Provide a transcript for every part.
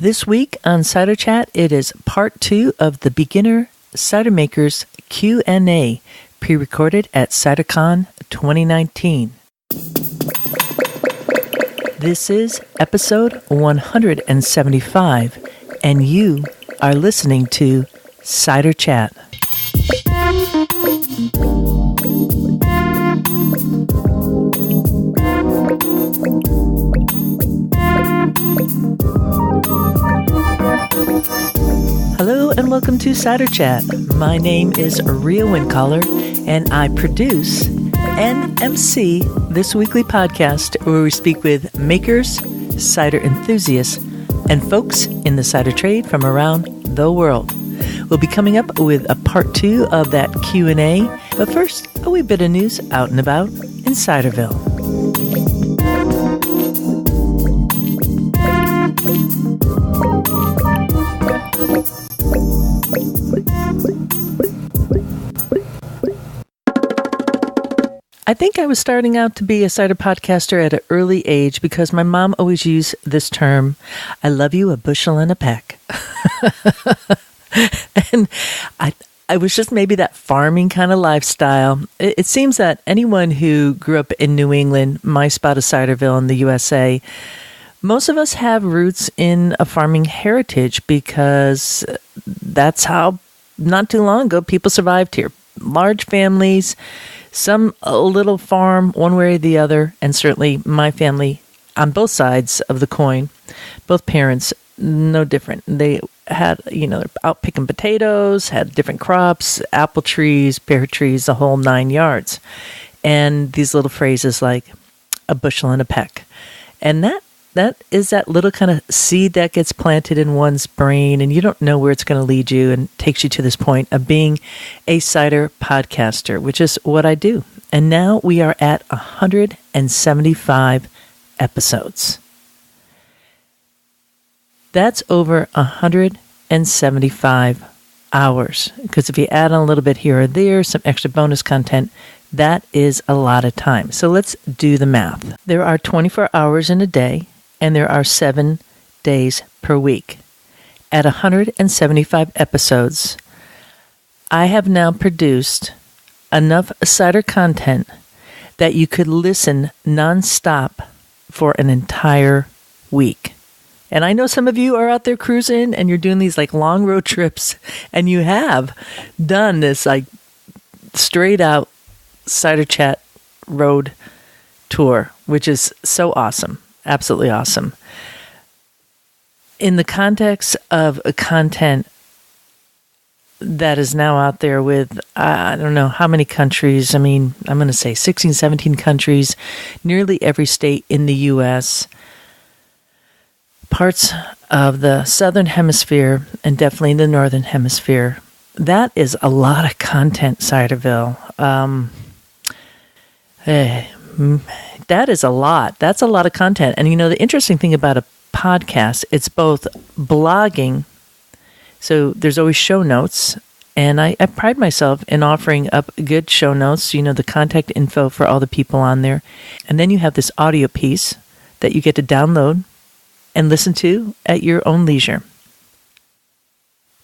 This week on Cider Chat, it is part 2 of the Beginner Cider Makers Q&A, pre-recorded at CiderCon 2019. This is episode 175, and you are listening to Cider Chat. Hello and welcome to Cider Chat. My name is Rhea Windcaller, and I produce and MC this weekly podcast where we speak with makers, cider enthusiasts, and folks in the cider trade from around the world. We'll be coming up with a part 2 of that Q&A, but first, a wee bit of news out and about in Ciderville. I think I was starting out to be a cider podcaster at an early age because my mom always used this term, I love you a bushel and a peck. And I was just maybe that farming kind of lifestyle. It seems that anyone who grew up in New England, my spot of Ciderville in the USA, most of us have roots in a farming heritage because that's how not too long ago people survived here. Large families, some a little farm one way or the other, and certainly my family on both sides of the coin, both parents, no different. They had, they're out picking potatoes, had different crops, apple trees, pear trees, the whole 9 yards. And these little phrases like a bushel and a peck. And that is that little kind of seed that gets planted in one's brain, and you don't know where it's going to lead you, and takes you to this point of being a cider podcaster, which is what I do. And now we are at 175 episodes. That's over 175 hours, because if you add on a little bit here or there, some extra bonus content, that is a lot of time. So let's do the math. There are 24 hours in a day, and there are 7 days per week. At 175 episodes, I have now produced enough cider content that you could listen nonstop for an entire week. And I know some of you are out there cruising and you're doing these like long road trips, and you have done this like straight out Cider Chat road tour, which is so awesome. Absolutely awesome. In the context of a content that is now out there with, I don't know how many countries, I'm going to say 16, 17 countries, nearly every state in the U.S., parts of the southern hemisphere, and definitely the northern hemisphere. That is a lot of content, Ciderville. That is a lot. That's a lot of content. And the interesting thing about a podcast, it's both blogging, so there's always show notes, and I pride myself in offering up good show notes, the contact info for all the people on there. And then you have this audio piece that you get to download and listen to at your own leisure.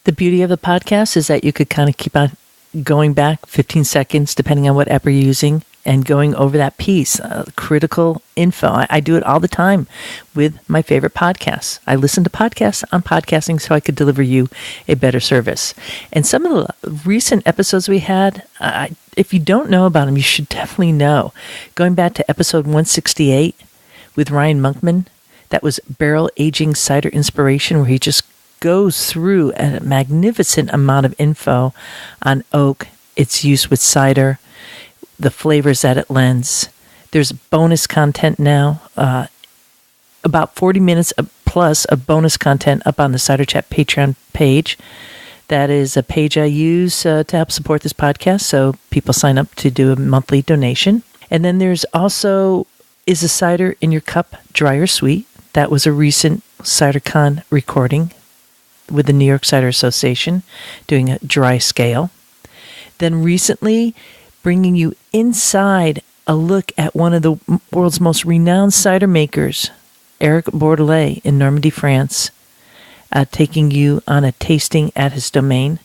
The beauty of the podcast is that you could kind of keep on going back 15 seconds, depending on what app you're using, and going over that piece, critical info. I do it all the time with my favorite podcasts. I listen to podcasts on podcasting so I could deliver you a better service. And some of the recent episodes we had, if you don't know about them, you should definitely know. Going back to episode 168 with Ryan Monkman, that was Barrel Aging Cider Inspiration, where he just goes through a magnificent amount of info on oak, its use with cider, the flavors that it lends. There's bonus content now, about 40 minutes plus of bonus content up on the Cider Chat Patreon page. That is a page I use to help support this podcast, so people sign up to do a monthly donation. And then there's also Is the Cider in Your Cup Dry or Sweet? That was a recent CiderCon recording with the New York Cider Association, doing a dry scale. Then recently, bringing you inside a look at one of the world's most renowned cider makers, Eric Bordelet in Normandy, France. taking you on a tasting at his domain.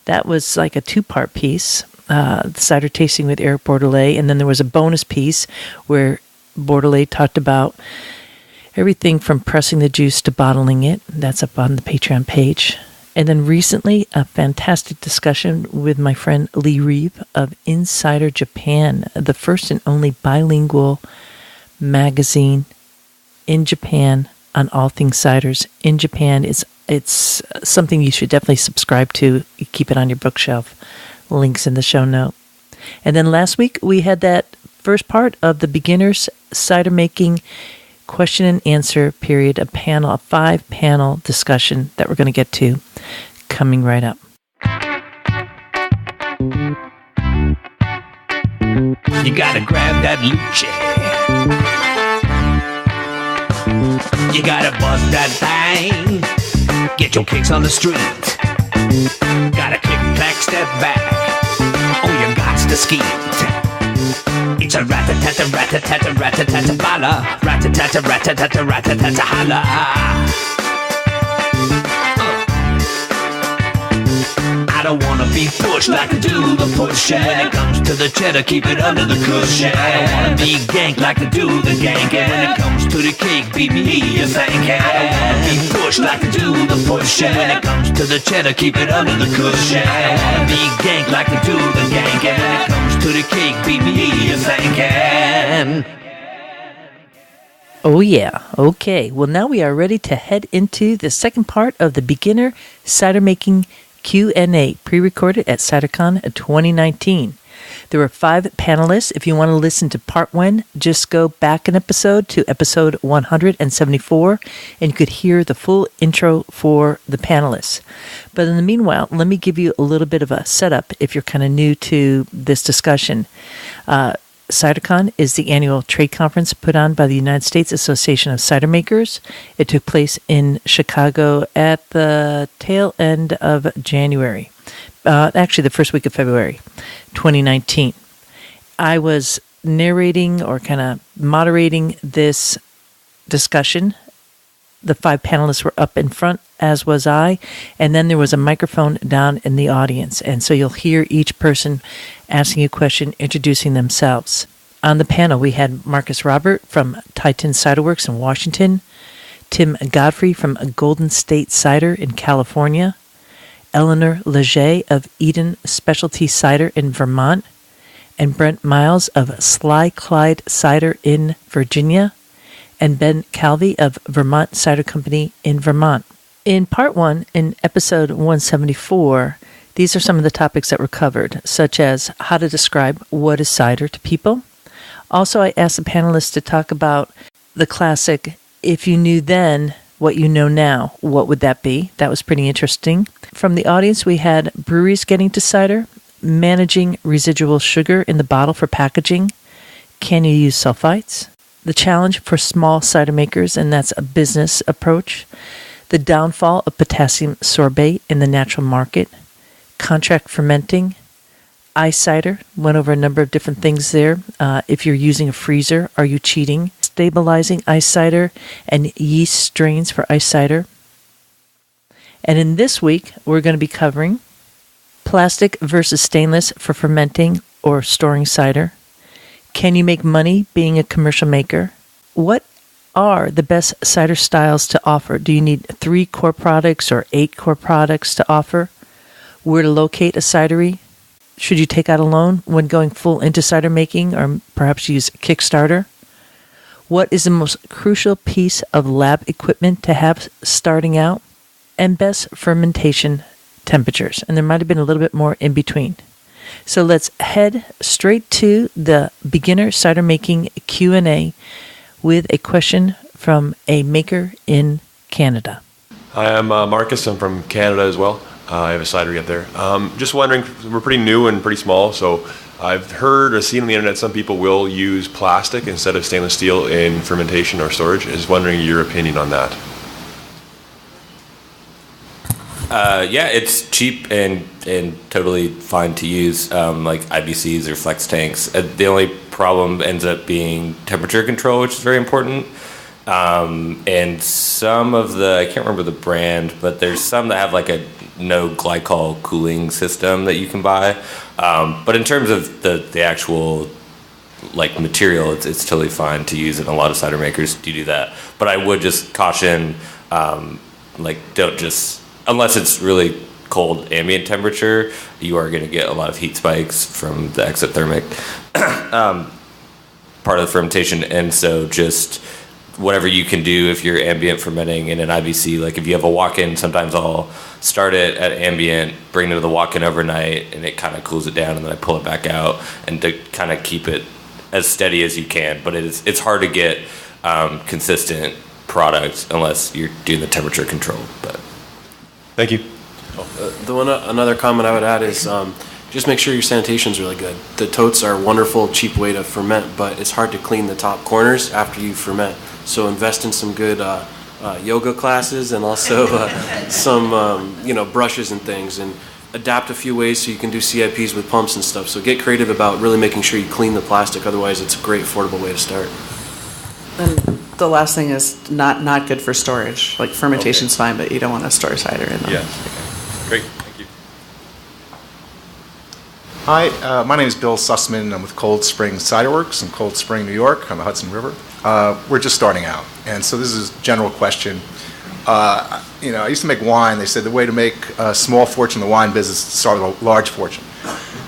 That was like a 2-part piece, the cider tasting with Eric Bordelet, and then there was a bonus piece where Bordelet talked about everything from pressing the juice to bottling it. That's up on the Patreon page. And then recently, a fantastic discussion with my friend Lee Reeve of Cider Japan, the first and only bilingual magazine in Japan on all things ciders. In Japan, it's something you should definitely subscribe to. Keep it on your bookshelf. Links in the show note. And then last week, we had that first part of the Beginner's Cider Making question and answer period, a 5-panel discussion that we're going to get to coming right up. You gotta grab that luce. You gotta bust that thing. Get your kicks on the street. Gotta click, clack, step back. Oh, you gots to skeet. It's a rat-a-tat-a, rat-a-tat-a, rat-a-tat-a, bala. Rat-a-tat-a, rat-a-tat-a, rat-a-tat-a, holla. I don't wanna be pushed like I do the pushing. When it comes to the cheddar, keep it under the cushion. I don't wanna be ganked like I do the gank. And when it comes to the cake, beat me, you think. I don't wanna be pushed like I do the pushing. When it comes to the cheddar, keep it under the cushion. I don't wanna be ganked like I do the gank. And when it comes to the cake, beat me, you think. Oh yeah, okay. Well, now we are ready to head into the second part of the Beginner Cider Making Q&A, pre-recorded at CiderCon 2019. There were 5 panelists. If you want to listen to part 1, just go back an episode to episode 174, and you could hear the full intro for the panelists. But in the meanwhile, let me give you a little bit of a setup if you're kind of new to this discussion. CiderCon is the annual trade conference put on by the United States Association of Cider Makers. It took place in Chicago at the tail end of January. Actually, the first week of February, 2019. I was narrating or kind of moderating this discussion. The 5 panelists were up in front, as was I, and then there was a microphone down in the audience. And so you'll hear each person asking a question, introducing themselves. On the panel, we had Marcus Robert from Tieton Ciderworks in Washington, Tim Godfrey from Golden State Cider in California, Eleanor Leger of Eden Specialty Cider in Vermont, and Brent Myles of Slye Clyde Cider in Virginia, and Ben Calvi of Vermont Cider Company in Vermont. In part 1, in episode 174, these are some of the topics that were covered, such as how to describe what is cider to people. Also, I asked the panelists to talk about the classic, if you knew then what you know now, what would that be? That was pretty interesting. From the audience, we had breweries getting to cider, managing residual sugar in the bottle for packaging, can you use sulfites? The challenge for small cider makers, and that's a business approach, the downfall of potassium sorbate in the natural market, contract fermenting, ice cider, went over a number of different things there. If you're using a freezer, are you cheating? Stabilizing ice cider and yeast strains for ice cider. And in this week, we're going to be covering plastic versus stainless for fermenting or storing cider. Can you make money being a commercial maker? What are the best cider styles to offer? Do you need 3 core products or 8 core products to offer? Where to locate a cidery? Should you take out a loan when going full into cider making, or perhaps use Kickstarter? What is the most crucial piece of lab equipment to have starting out? And best fermentation temperatures. And there might have been a little bit more in between. So let's head straight to the Beginner Cider Making Q&A with a question from a maker in Canada. Hi, I'm Marcus. I'm from Canada as well. I have a cidery up there. Just wondering, we're pretty new and pretty small, so I've heard or seen on the internet some people will use plastic instead of stainless steel in fermentation or storage. Just wondering your opinion on that. Yeah, it's cheap and totally fine to use, like IBCs or flex tanks. The only problem ends up being temperature control, which is very important. And some of the, I can't remember the brand, but there's some that have like a no glycol cooling system that you can buy. But in terms of the actual like material, it's totally fine to use, and a lot of cider makers do that. But I would just caution, like don't just, unless it's really cold ambient temperature, you are going to get a lot of heat spikes from the exothermic part of the fermentation. And so just whatever you can do if you're ambient fermenting in an IBC, like if you have a walk-in, sometimes I'll start it at ambient, bring it to the walk-in overnight, and it kind of cools it down, and then I pull it back out, and to kind of keep it as steady as you can. But it's hard to get consistent product unless you're doing the temperature control. But Thank you. Another comment I would add is just make sure your sanitation's really good. The totes are a wonderful, cheap way to ferment, but it's hard to clean the top corners after you ferment. So invest in some good yoga classes, and also some brushes and things, and adapt a few ways so you can do CIPs with pumps and stuff. So get creative about really making sure you clean the plastic. Otherwise, it's a great affordable way to start. And the last thing is not good for storage. Like fermentation's fine, but you don't want to store cider in them. Yeah. Great. Thank you. Hi, my name is Bill Sussman. I'm with Cold Spring Cider Works in Cold Spring, New York, on the Hudson River. We're just starting out, and so this is a general question. I used to make wine. They said the way to make a small fortune in the wine business is to start with a large fortune.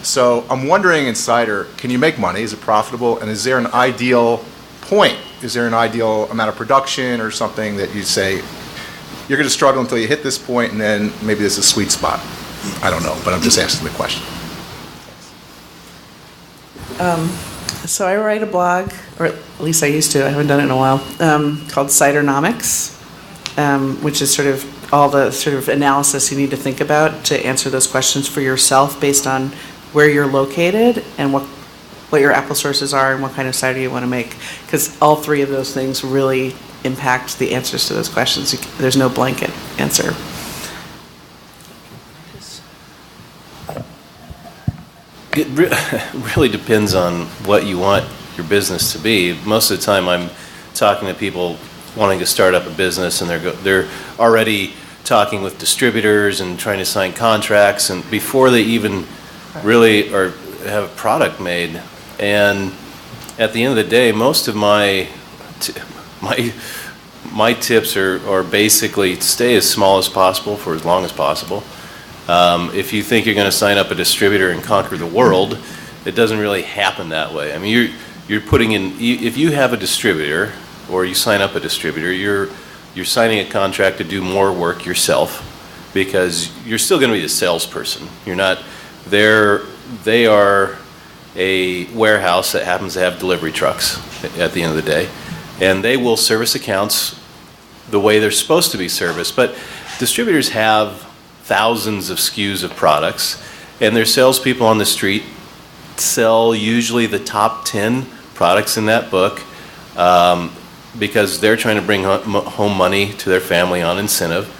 So I'm wondering, in cider, can you make money? Is it profitable? And is there an ideal point? Is there an ideal amount of production or something that you say, you're going to struggle until you hit this point, and then maybe there's a sweet spot? I don't know, but I'm just asking the question. So I write a blog, or at least I used to, I haven't done it in a while, called Cidernomics, which is sort of all the sort of analysis you need to think about to answer those questions for yourself based on where you're located and what your apple sources are and what kind of cider you want to make. Because all three of those things really impact the answers to those questions. There's no blanket answer. It really depends on what you want your business to be. Most of the time I'm talking to people wanting to start up a business, and they're already talking with distributors and trying to sign contracts, and before they even really have a product made. And at the end of the day, most of my tips are basically stay as small as possible for as long as possible. If you think you're going to sign up a distributor and conquer the world, it doesn't really happen that way. I mean, you're putting in, if you have a distributor or you sign up a distributor, you're signing a contract to do more work yourself, because you're still going to be the salesperson. You're not there. They are a warehouse that happens to have delivery trucks at the end of the day, and they will service accounts the way they're supposed to be serviced. But distributors have thousands of SKUs of products, and their salespeople on the street sell usually the top 10 products in that book, because they're trying to bring home money to their family on incentive,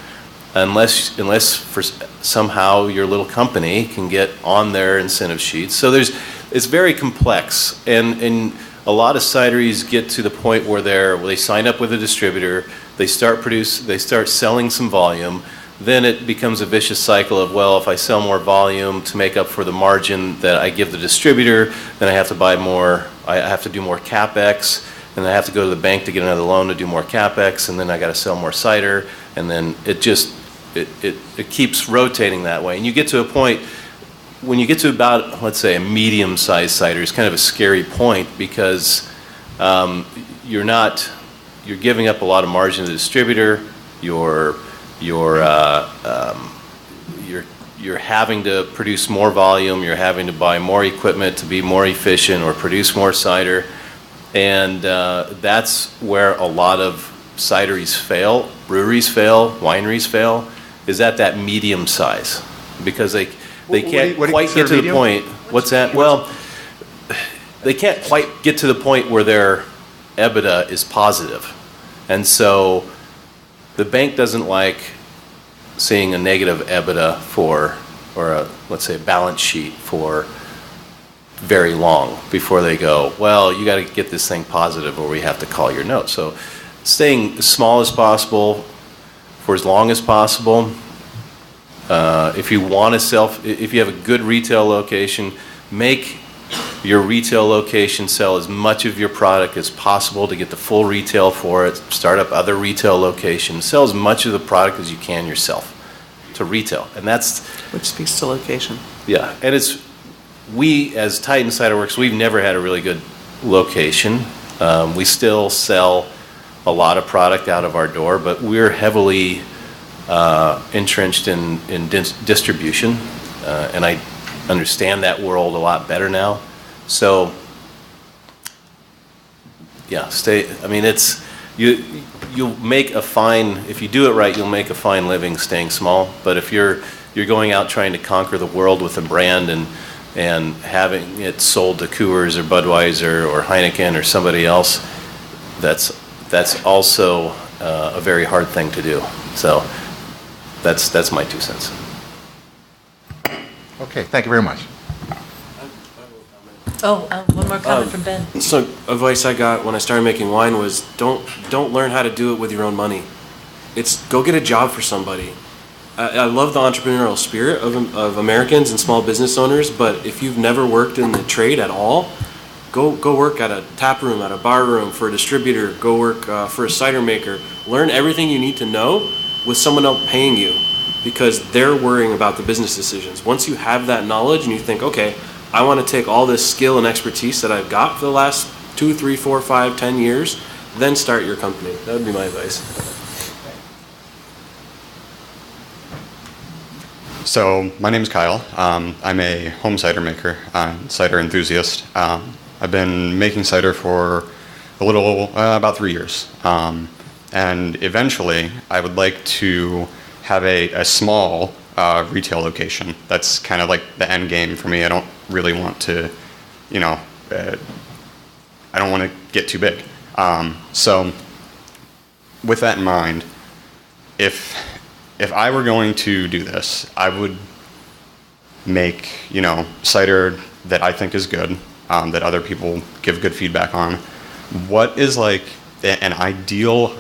unless for somehow your little company can get on their incentive sheets. So it's very complex, and a lot of cideries get to the point where they sign up with a distributor, they start selling some volume. Then it becomes a vicious cycle of, well, if I sell more volume to make up for the margin that I give the distributor, then I have to buy more, I have to do more CapEx, and I have to go to the bank to get another loan to do more CapEx, and then I got to sell more cider, and then it keeps rotating that way. And you get to a point, when you get to about, let's say, a medium-sized cider, it's kind of a scary point, because you're giving up a lot of margin to the distributor, you're having to produce more volume, you're having to buy more equipment to be more efficient or produce more cider, and that's where a lot of cideries fail, breweries fail, wineries fail, is at that medium size, because they can't quite get to the point. What's that? Well, they can't quite get to the point where their EBITDA is positive, and so the bank doesn't like seeing a negative EBITDA let's say a balance sheet for very long before they go, well, you got to get this thing positive or we have to call your note. So staying as small as possible for as long as possible. If you want to if you have a good retail location, make your retail location sell as much of your product as possible to get the full retail for it. Start up other retail locations. Sell as much of the product as you can yourself to retail. And that's... Which speaks to location. Yeah. And we, as Tieton Cider Works, we've never had a really good location. We still sell a lot of product out of our door, but we're heavily entrenched in distribution. And I understand that world a lot better now. So, yeah, you'll make a fine, if you do it right, you'll make a fine living staying small. But if you're going out trying to conquer the world with a brand and having it sold to Coors or Budweiser or Heineken or somebody else, that's also a very hard thing to do. So that's my 2 cents. Okay, thank you very much. One more comment from Ben. So advice I got when I started making wine was don't learn how to do it with your own money. It's go get a job for somebody. I love the entrepreneurial spirit of Americans and small business owners, but if you've never worked in the trade at all, go work at a tap room, at a bar room, for a distributor, go work for a cider maker. Learn everything you need to know with someone else paying you, because they're worrying about the business decisions. Once you have that knowledge and you think, okay, I want to take all this skill and expertise that I've got for the last 2, 3, 4, 5, 10 years, then start your company. That would be my advice. So my name is Kyle. I'm a home cider maker, cider enthusiast. I've been making cider for a little, about 3 years. And eventually I would like to have a small retail location. That's kind of like the end game for me. I don't really want to, I don't want to get too big. So with that in mind, if I were going to do this, I would make, cider that I think is good, that other people give good feedback on. What is like an ideal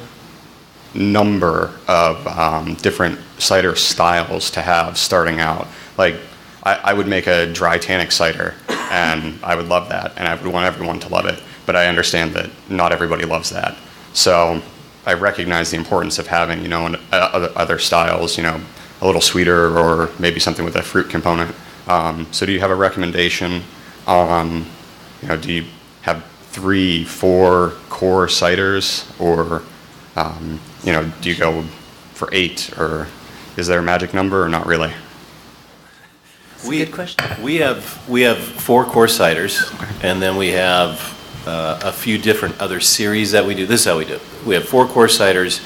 number of different cider styles to have starting out? Like, I would make a dry tannic cider, and I would love that, and I would want everyone to love it, but I understand that not everybody loves that. So I recognize the importance of having, other styles, a little sweeter, or maybe something with a fruit component. So do you have a recommendation on, do you have 3, 4 core ciders, or, do you go for 8, or is there a magic number, or not really? Good question. We have 4 core ciders, and then we have a few different other series that we do. This is how we do it. We have 4 core ciders,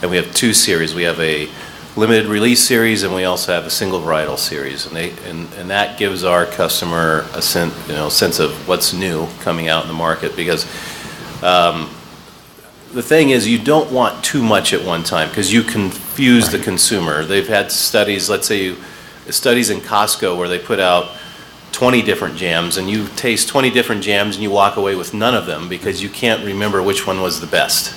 and we have 2 series. We have a limited release series, and we also have a single varietal series. And that gives our customer a sense of what's new coming out in the market, because the thing is, you don't want too much at one time, because you confuse the consumer. They've had studies, let's say studies in Costco where they put out 20 different jams, and you taste 20 different jams and you walk away with none of them because you can't remember which one was the best.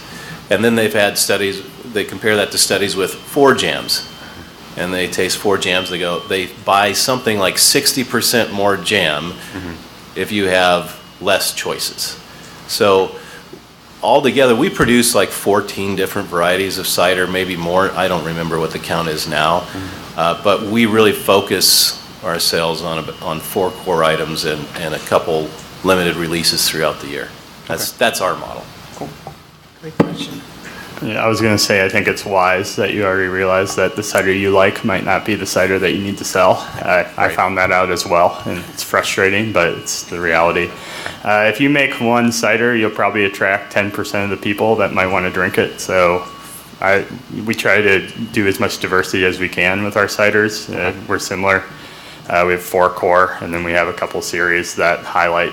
And then they've had studies, they compare that to studies with 4 jams, and they taste 4 jams, they buy something like 60% more jam if you have less choices. So altogether, we produce like 14 different varieties of cider, maybe more. I don't remember what the count is now. But we really focus our sales on 4 core items and a couple limited releases throughout the year. That's our model. Cool. Great question. Yeah, I was going to say, I think it's wise that you already realize that the cider you like might not be the cider that you need to sell. I found that out as well, and it's frustrating, but it's the reality. If you make one cider, you'll probably attract 10% of the people that might want to drink it. So we try to do as much diversity as we can with our ciders. We're similar. We have 4 core, and then we have a couple series that highlight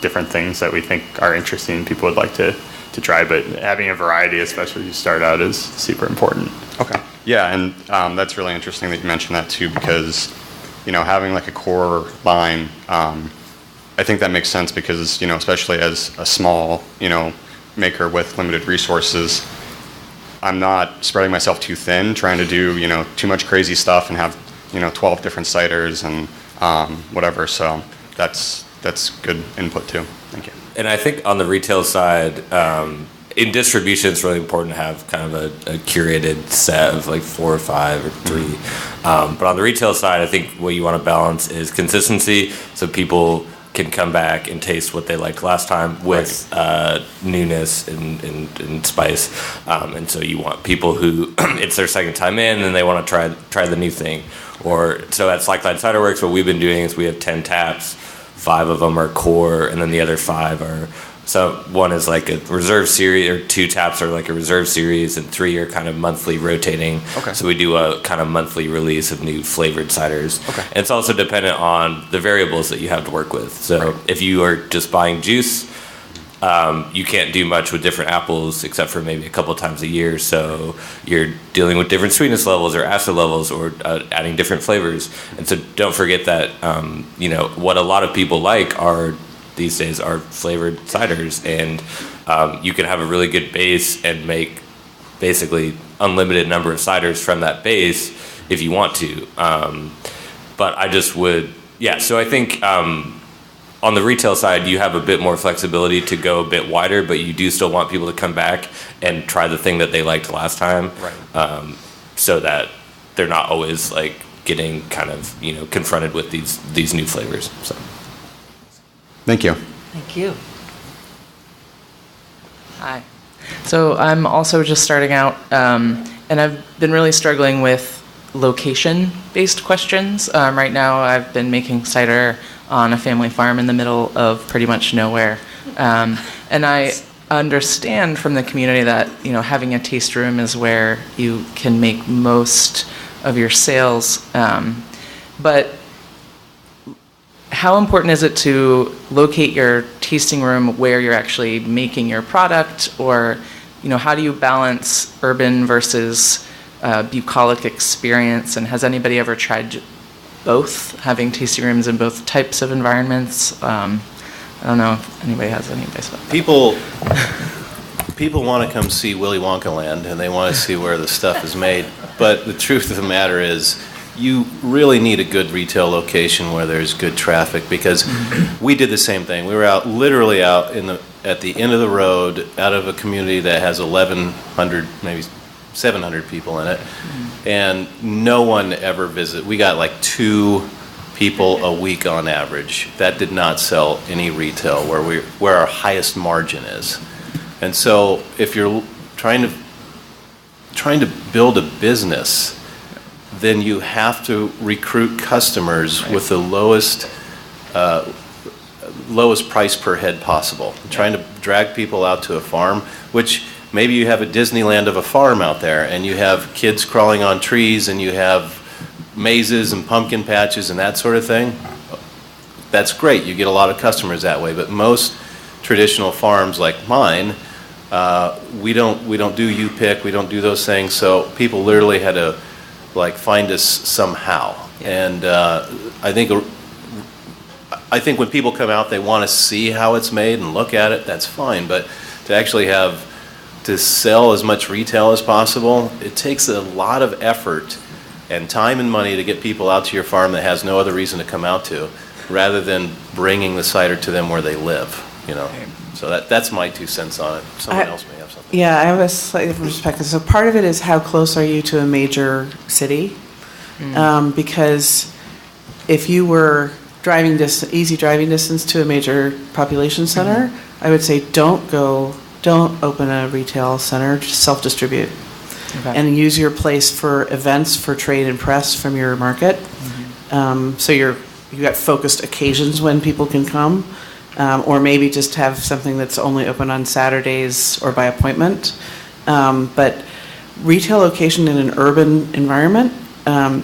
different things that we think are interesting and people would like to try. But having a variety, especially as you start out, is super important. Okay. Yeah, and that's really interesting that you mentioned that too, because, having like a core line, I think that makes sense because, especially as a small, maker with limited resources, I'm not spreading myself too thin, trying to do, too much crazy stuff and have, 12 different ciders and whatever. So that's good input too. Thank you. And I think on the retail side, in distribution, it's really important to have kind of a curated set of like 4 or 5 or 3. But on the retail side, I think what you want to balance is consistency, so people can come back and taste what they liked last time with newness and spice. And so you want people who it's their second time in and they want to try the new thing. Or so at Clyde Cider Works, what we've been doing is we have 10 taps. 5 of them are core, and then the other 5 are. So one is like a reserve series, or 2 taps are like a reserve series, and 3 are kind of monthly rotating. Okay. So we do a kind of monthly release of new flavored ciders. Okay. And it's also dependent on the variables that you have to work with. So if you are just buying juice, you can't do much with different apples except for maybe a couple times a year. So you're dealing with different sweetness levels or acid levels or adding different flavors. And so don't forget that, what a lot of people like these days are flavored ciders. And you can have a really good base and make basically unlimited number of ciders from that base if you want to. But I just would, so I think on the retail side, you have a bit more flexibility to go a bit wider, but you do still want people to come back and try the thing that they liked last time, so that they're not always like getting kind of confronted with these new flavors. So, thank you. Thank you. Hi. So I'm also just starting out, and I've been really struggling with location-based questions. Right now, I've been making cider on a family farm in the middle of pretty much nowhere. And I understand from the community that, having a taste room is where you can make most of your sales. But how important is it to locate your tasting room where you're actually making your product? Or, how do you balance urban versus bucolic experience? And has anybody ever tried both, having tasting rooms in both types of environments? I don't know if anybody has any advice about that. People want to come see Willy Wonka Land, and they want to see where the stuff is made. But the truth of the matter is, you really need a good retail location where there's good traffic, because we did the same thing. We were literally out at the end of the road, out of a community that has 1,100, maybe 700 people in it, and no one ever visited. We got like 2 people a week on average. That did not sell any retail where our highest margin is. And so if you're trying to build a business, then you have to recruit customers with the lowest price per head possible. Trying to drag people out to a farm, which maybe you have a Disneyland of a farm out there, and you have kids crawling on trees, and you have mazes and pumpkin patches and that sort of thing. That's great. You get a lot of customers that way. But most traditional farms like mine, we don't do U-pick. We don't do those things. So people literally had to find us somehow. And I think when people come out, they want to see how it's made and look at it. That's fine. But to actually to sell as much retail as possible, it takes a lot of effort and time and money to get people out to your farm that has no other reason to come out to, rather than bringing the cider to them where they live, So that's my 2 cents on it. Someone else may have something. Yeah, I have a slightly different perspective. So part of it is how close are you to a major city? Because if you were easy driving distance to a major population center, I would say don't open a retail center, just self-distribute. Okay. And use your place for events, for trade and press from your market. So you got focused occasions when people can come, or maybe just have something that's only open on Saturdays or by appointment. But retail location in an urban environment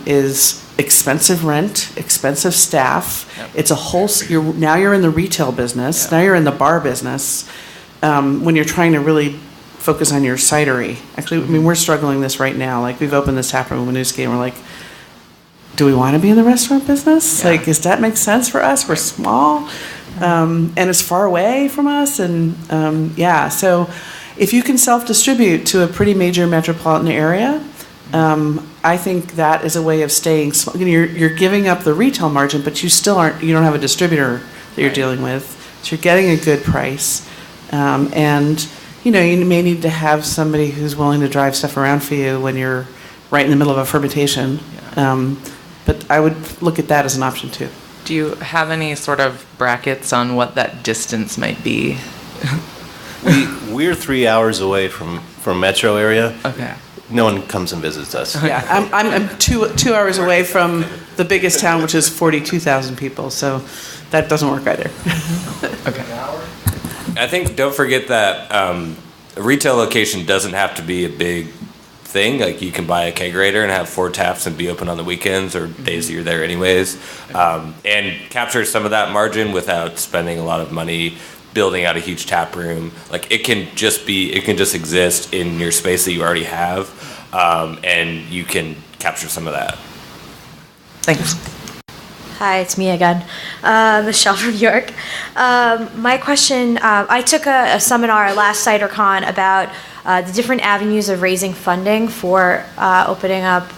is expensive rent, expensive staff. Yep. It's a whole. Now you're in the retail business. Yep. Now you're in the bar business. When you're trying to really focus on your cidery. Actually, I mean, we're struggling this right now. Like, we've opened this tap room in Winooski, and we're like, do we want to be in the restaurant business? Yeah. Like, does that make sense for us? We're small. and it's far away from us. And so if you can self-distribute to a pretty major metropolitan area, I think that is a way of staying small. You're giving up the retail margin, but you don't have a distributor that you're dealing with, so you're getting a good price. And you may need to have somebody who's willing to drive stuff around for you when you're right in the middle of a fermentation. But I would look at that as an option too. Do you have any sort of brackets on what that distance might be? We're 3 hours away from metro area. Okay. No one comes and visits us. Yeah, I'm 2 hours away from the biggest town, which is 42,000 people. So that doesn't work either. Okay. I think don't forget that a retail location doesn't have to be a big thing. Like you can buy a kegerator and have 4 taps and be open on the weekends or days that you're there anyways, and capture some of that margin without spending a lot of money building out a huge tap room. Like it can just exist in your space that you already have, and you can capture some of that. Thanks. Hi, it's me again, Michelle from New York. My question, I took a seminar last CiderCon about the different avenues of raising funding for opening up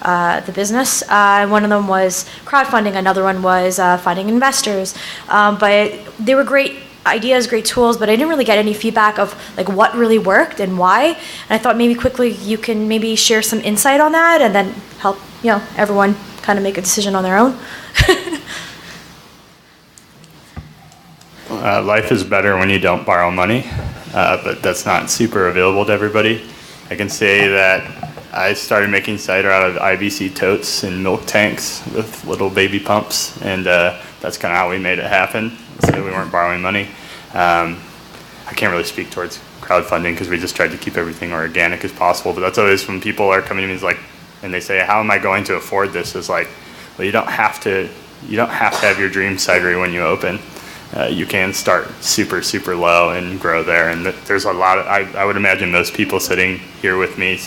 the business. One of them was crowdfunding, another one was finding investors. But they were great ideas, great tools, but I didn't really get any feedback of like what really worked and why. And I thought maybe quickly you can maybe share some insight on that and then help everyone kind of make a decision on their own. Life is better when you don't borrow money, but that's not super available to everybody. I can say that I started making cider out of IBC totes and milk tanks with little baby pumps, and that's kind of how we made it happen. So we weren't borrowing money. I can't really speak towards crowdfunding because we just tried to keep everything organic as possible, but that's always when people are coming to me and they say, how am I going to afford this? It's like, well, you don't have to have your dream cidery when you open. You can start super, super low and grow there. And there's a lot of, I would imagine most people sitting here with me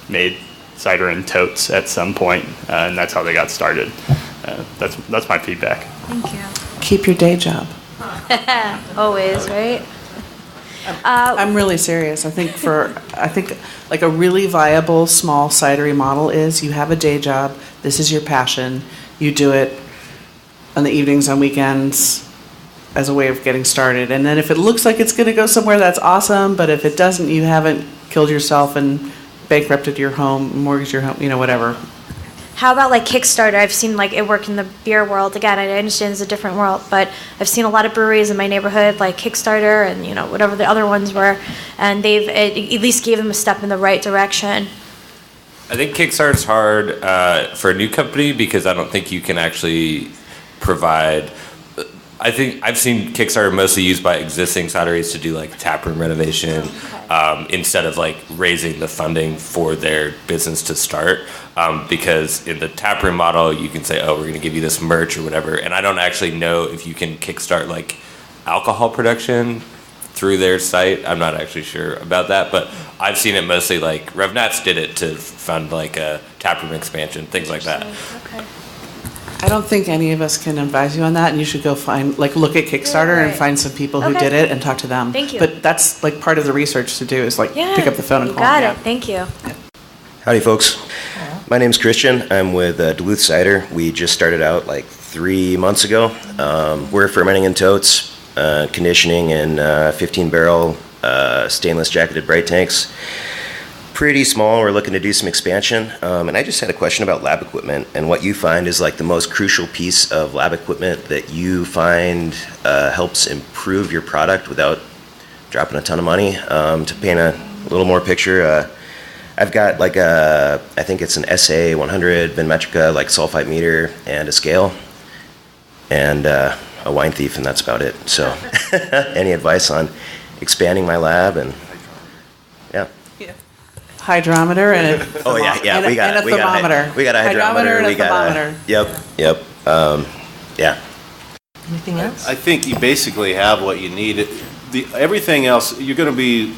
made cider in totes at some point, and that's how they got started. That's my feedback. Thank you. Keep your day job. Always, right? I'm really serious. I think like a really viable small cidery model is you have a day job. This is your passion. You do it on the evenings, on weekends, as a way of getting started. And then if it looks like it's going to go somewhere, that's awesome. But if it doesn't, you haven't killed yourself and bankrupted your home, mortgaged your home, whatever. How about like Kickstarter? I've seen like it work in the beer world. Again, I understand it's a different world, but I've seen a lot of breweries in my neighborhood like Kickstarter and whatever the other ones were, and they've at least gave them a step in the right direction. I think Kickstarter's hard for a new company because I don't think you can actually provide. I think I've seen Kickstarter mostly used by existing cideries to do like taproom renovation instead of like raising the funding for their business to start. Because in the taproom model, you can say, oh, we're going to give you this merch or whatever. And I don't actually know if you can kickstart like alcohol production through their site. I'm not actually sure about that, but I've seen it mostly like RevNats did it to fund like a taproom expansion, things like that. Okay. I don't think any of us can advise you on that, and you should go look at Kickstarter and find some people who did it and talk to them. Thank you. But that's like part of the research to do is pick up the phone and you call got them. it. Thank you. Howdy, folks. My name's Christian. I'm with Duluth Cider. We just started out like 3 months ago. We're fermenting in totes, conditioning in 15-barrel stainless jacketed bright tanks. Pretty small. We're looking to do some expansion. And I just had a question about lab equipment and what you find is like the most crucial piece of lab equipment that you find helps improve your product without dropping a ton of money. To paint a little more picture, I've got like I think it's an SA 100 Vinmetrica like sulfite meter and a scale and a wine thief, and that's about it. So any advice on expanding my lab? And yeah. Hydrometer and a we got a thermometer. We got a hydrometer and a we got thermometer. Yep. Yeah. Anything else? I think you basically have what you need. Everything else, you're going to be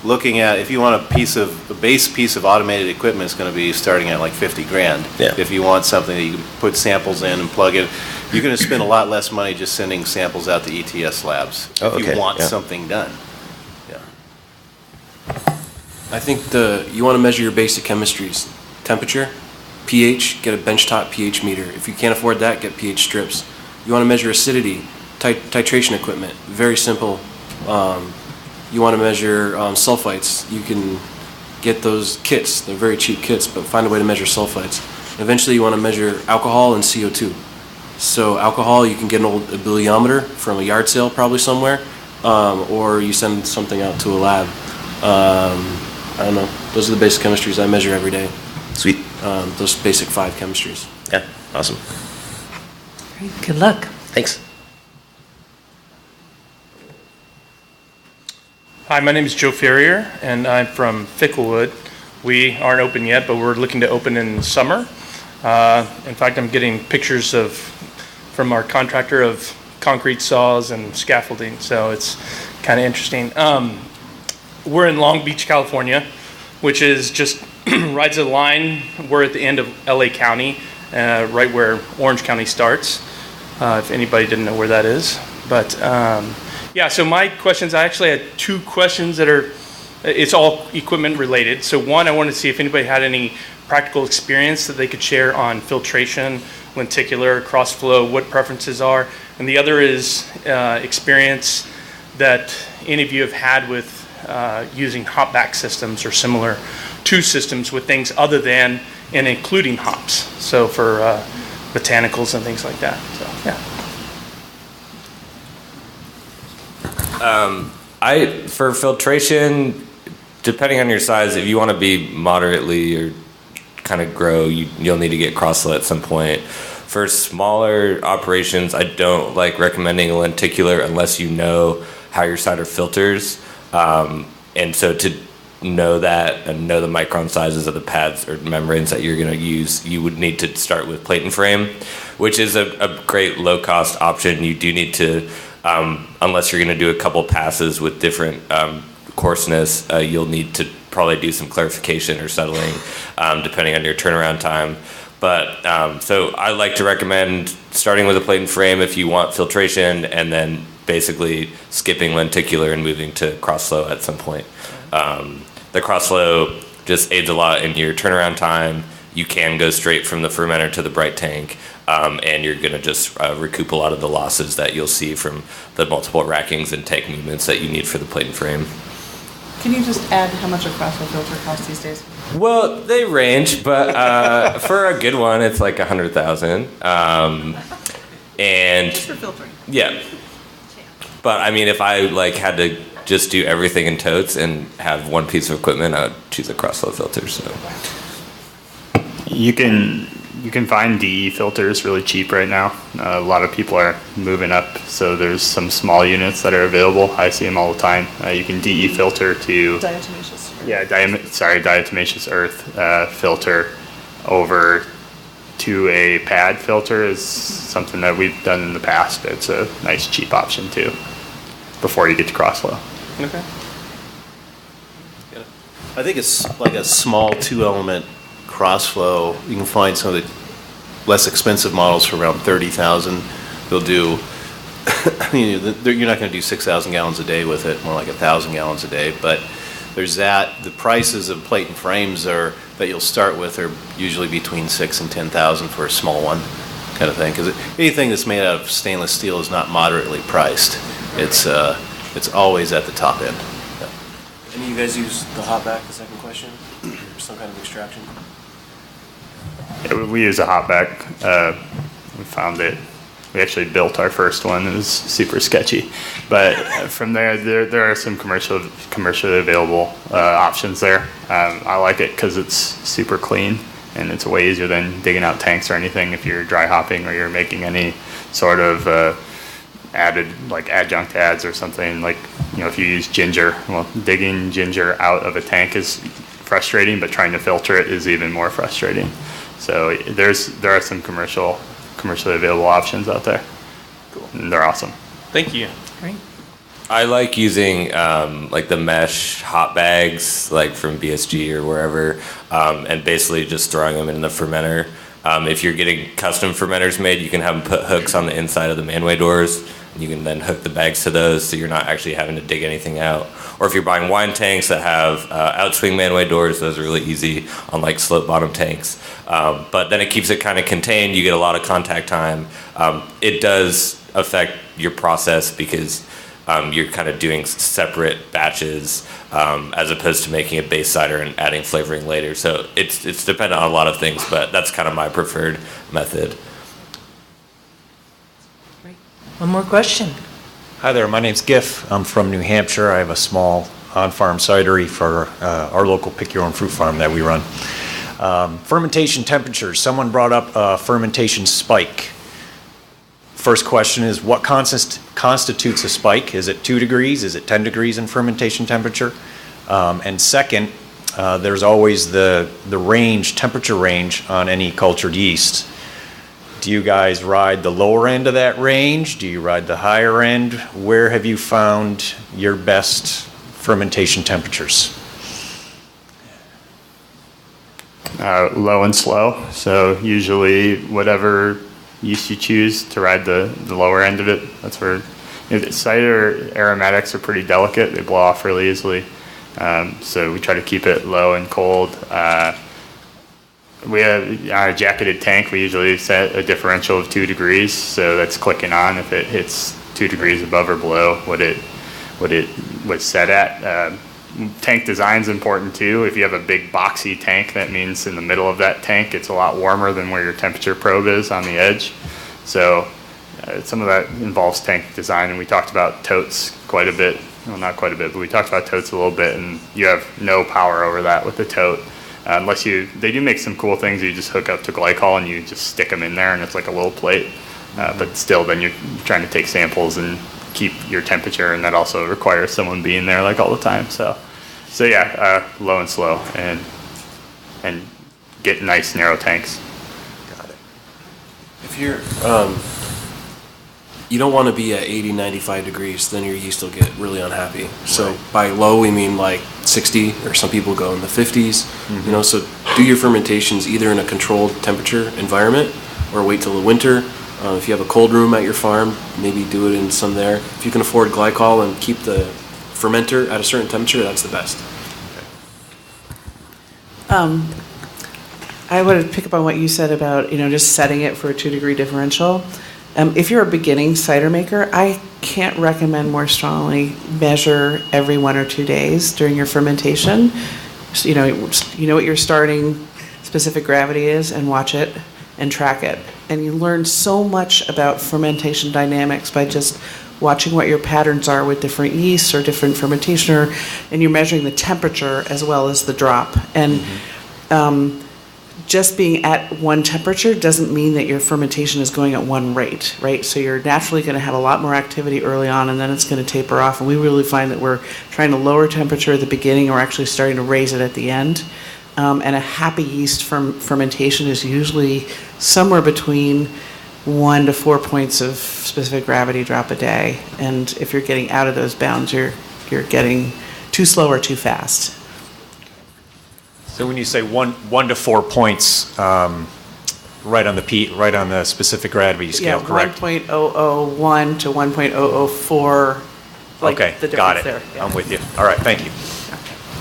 looking at, if you want a base piece of automated equipment, it's going to be starting at like 50 grand. Yeah. If you want something that you can put samples in and plug in, you're going to spend a lot less money just sending samples out to ETS labs. Oh, if okay, you want yeah. something done. Yeah. I think you want to measure your basic chemistries. Temperature, pH, get a benchtop pH meter. If you can't afford that, get pH strips. You want to measure acidity, titration equipment, very simple. You want to measure sulfites. You can get those kits. They're very cheap kits, but find a way to measure sulfites. And eventually you want to measure alcohol and CO2. So alcohol, you can get a biliometer from a yard sale probably somewhere, or you send something out to a lab. I don't know. Those are the basic chemistries I measure every day. Sweet. Those basic 5 chemistries. Yeah, awesome. Great. Good luck. Thanks. Hi, my name is Joe Ferrier, and I'm from Ficklewood. We aren't open yet, but we're looking to open in summer. In fact, I'm getting pictures from our contractor of concrete saws and scaffolding, so it's kind of interesting. We're in Long Beach, California, which is just right to the line. We're at the end of LA County, right where Orange County starts, if anybody didn't know where that is. But yeah, so my questions, I actually had 2 questions it's all equipment related. So one, I wanted to see if anybody had any practical experience that they could share on filtration, lenticular, cross-flow, what preferences are. And the other is experience that any of you have had with using hopback systems or similar to systems with things other than and including hops. So for botanicals and things like that. So yeah. For filtration, depending on your size, if you want to be moderately or kind of grow, you'll need to get cross-flow at some point. For smaller operations, I don't like recommending a lenticular unless you know how your cider filters. And so to know that and know the micron sizes of the pads or membranes that you're going to use, you would need to start with plate and frame, which is a great low-cost option. You do need to, unless you're going to do a couple passes with different coarseness, you'll need to probably do some clarification or settling, depending on your turnaround time. But so I like to recommend starting with a plate and frame if you want filtration, and then basically skipping lenticular and moving to cross-flow at some point. The cross-flow just aids a lot in your turnaround time. You can go straight from the fermenter to the bright tank, and you're going to just recoup a lot of the losses that you'll see from the multiple rackings and tank movements that you need for the plate and frame. Can you just add how much a cross-flow filter costs these days? Well, they range, but for a good one, it's like $100,000. And just for filtering. Yeah. But I mean, if I had to just do everything in totes and have one piece of equipment, I would choose a cross-flow filter. So you can find DE filters really cheap right now. A lot of people are moving up, so there's some small units that are available. I see them all the time. You can DE filter to Diatomaceous. Yeah, diatomaceous earth filter over to a pad filter is something that we've done in the past. It's a nice cheap option too, before you get to crossflow. Okay. I think it's like a small 2-element crossflow. You can find some of the less expensive models for around $30,000. They'll do, you're not going to do 6,000 gallons a day with it, more like 1,000 gallons a day. But there's that. The prices of plate and frames that you'll start with are usually between 6,000 and 10,000 for a small one, kind of thing. Because anything that's made out of stainless steel is not moderately priced. It's always at the top end. Yeah. Any of you guys use the hopback, the second question? Or some kind of extraction? Yeah, we use a hopback. We found it. We actually built our first one. It was super sketchy, but from there are some commercially available options there. I like it because it's super clean and it's way easier than digging out tanks or anything if you're dry hopping or you're making any sort of added adjunct adds or something. If you use ginger, well, digging ginger out of a tank is frustrating, but trying to filter it is even more frustrating. So there are some commercially available options out there. Cool. And they're awesome. Thank you. Great. I like using like the mesh hot bags, like from BSG or wherever, and basically just throwing them in the fermenter. If you're getting custom fermenters made, you can have them put hooks on the inside of the manway doors. And you can then hook the bags to those, so you're not actually having to dig anything out. Or if you're buying wine tanks that have outswing manway doors, those are really easy on like slope bottom tanks. But then it keeps it kind of contained. You get a lot of contact time. It does affect your process because you're kind of doing separate batches as opposed to making a base cider and adding flavoring later. So it's dependent on a lot of things, but that's kind of my preferred method. One more question. Hi there, my name's Giff. I'm from New Hampshire. I have a small on-farm cidery for our local pick-your-own fruit farm that we run. Fermentation temperatures. Someone brought up a fermentation spike. First question is, what constitutes a spike? Is it 2 degrees? Is it 10 degrees in fermentation temperature? And second, there's always the range, temperature range on any cultured yeast. Do you guys ride the lower end of that range? Do you ride the higher end? Where have you found your best fermentation temperatures? Low and slow. So usually whatever yeast you choose to ride the lower end of it, that's where cider aromatics are pretty delicate. They blow off really easily. So we try to keep it low and cold. We have on a jacketed tank, we usually set a differential of 2 degrees, so that's clicking on if it hits 2 degrees above or below what it was set at. Tank design is important too. If you have a big boxy tank, that means in the middle of that tank it's a lot warmer than where your temperature probe is on the edge. So some of that involves tank design, and we talked about totes quite a bit. Well, not quite a bit, but we talked about totes a little bit, and you have no power over that with the tote. Unless they do make some cool things. You just hook up to glycol and you just stick them in there, and it's like a little plate. But still, then you're trying to take samples and keep your temperature, and that also requires someone being there like all the time. So yeah, low and slow, and get nice narrow tanks. Got it. If you're you don't want to be at 80, 95 degrees, then your yeast will get really unhappy. So by low, we mean like 60, or some people go in the 50s. Mm-hmm. So do your fermentations either in a controlled temperature environment or wait till the winter. If you have a cold room at your farm, maybe do it in some there. If you can afford glycol and keep the fermenter at a certain temperature, that's the best. I want to pick up on what you said about, just setting it for a 2 degree differential. If you're a beginning cider maker, I can't recommend more strongly measure every 1 or 2 days during your fermentation. So, you know what your starting specific gravity is, and watch it and track it. And you learn so much about fermentation dynamics by just watching what your patterns are with different yeasts or different fermentation, and you're measuring the temperature as well as the drop. And just being at one temperature doesn't mean that your fermentation is going at one rate, right? So you're naturally going to have a lot more activity early on, and then it's going to taper off. And we really find that we're trying to lower temperature at the beginning, or actually starting to raise it at the end. And a happy yeast fermentation is usually somewhere between 1 to 4 points of specific gravity drop a day. And if you're getting out of those bounds, you're getting too slow or too fast. So when you say 1 to 4 points, right on the specific gravity scale, correct? 1.001 to 1.004. Okay, the got it. there. Yeah. I'm with you. All right, thank you.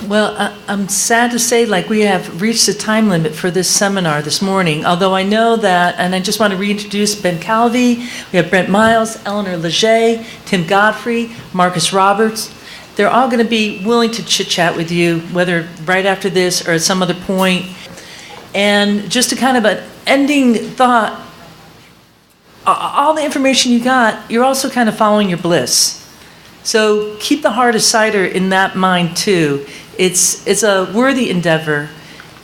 Well, I'm sad to say, we have reached the time limit for this seminar this morning, although I know that, and I just want to reintroduce Ben Calvi, we have Brent Myles, Eleanor Leger, Tim Godfrey, Marcus Roberts. They're all going to be willing to chit-chat with you, whether right after this or at some other point. And just a kind of an ending thought, all the information you got, you're also kind of following your bliss. So keep the heart of cider in that mind too. It's a worthy endeavor,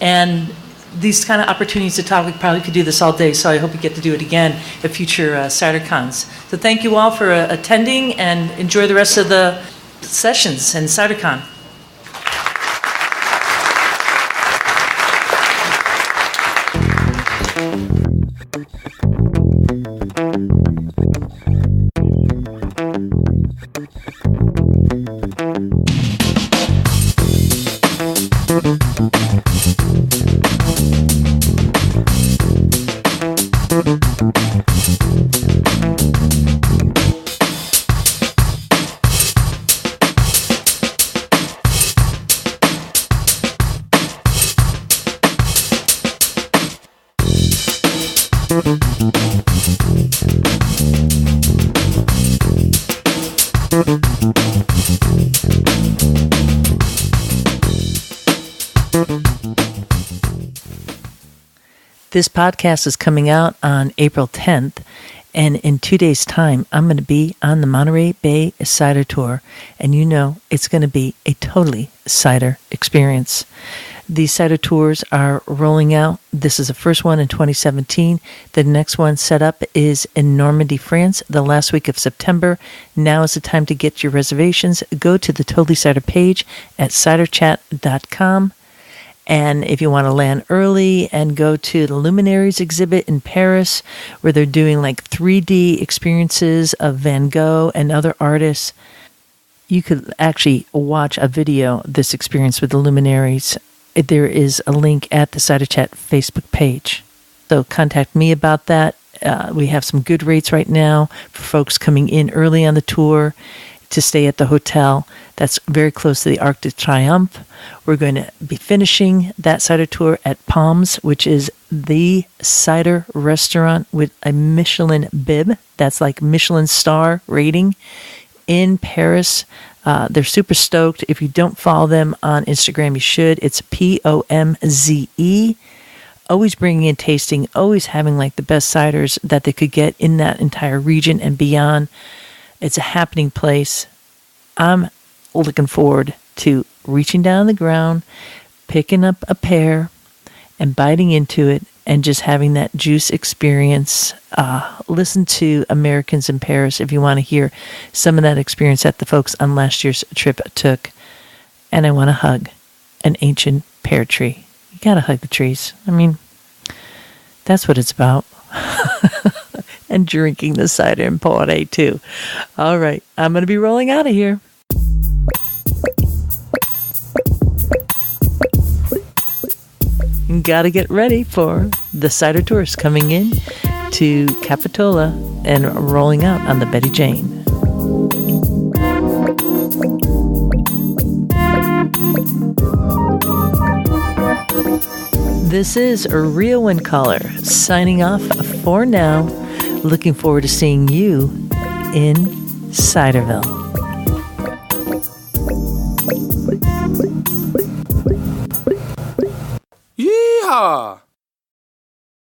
and these kind of opportunities to talk, we probably could do this all day, so I hope we get to do it again at future CiderCons. So thank you all for attending, and enjoy the rest of the sessions and CiderCon. This podcast is coming out on April 10th, and in 2 days' time, I'm going to be on the Monterey Bay Cider Tour, and you know it's going to be a totally cider experience. These cider tours are rolling out. This is the first one in 2017. The next one set up is in Normandy, France, the last week of September. Now is the time to get your reservations. Go to the Totally Cider page at ciderchat.com. And if you want to land early and go to the Luminaries exhibit in Paris, where they're doing like 3D experiences of Van Gogh and other artists, you could actually watch a video of this experience with the Luminaries. There is a link at the Cider Chat Facebook page. So contact me about that. We have some good rates right now for folks coming in early on the tour to stay at the hotel that's very close to the Arc de Triomphe. We're going to be finishing that cider tour at Palms, which is the cider restaurant with a Michelin bib. That's like Michelin star rating in Paris. They're super stoked. If you don't follow them on Instagram, you should. It's POMZE. Always bringing in tasting, always having like the best ciders that they could get in that entire region and beyond. It's a happening place. I'm looking forward to reaching down the ground, picking up a pear, and biting into it, and just having that juice experience. Listen to Americans in Paris if you want to hear some of that experience that the folks on last year's trip took. And I want to hug an ancient pear tree. You got to hug the trees. I mean, that's what it's about. And drinking the cider and Bordelet too. All right, I'm going to be rolling out of here. Got to get ready for the cider tours coming in to Capitola and rolling out on the Betty Jane. This is a Real One Caller signing off for now. Looking forward to seeing you in Ciderville. Yeehaw!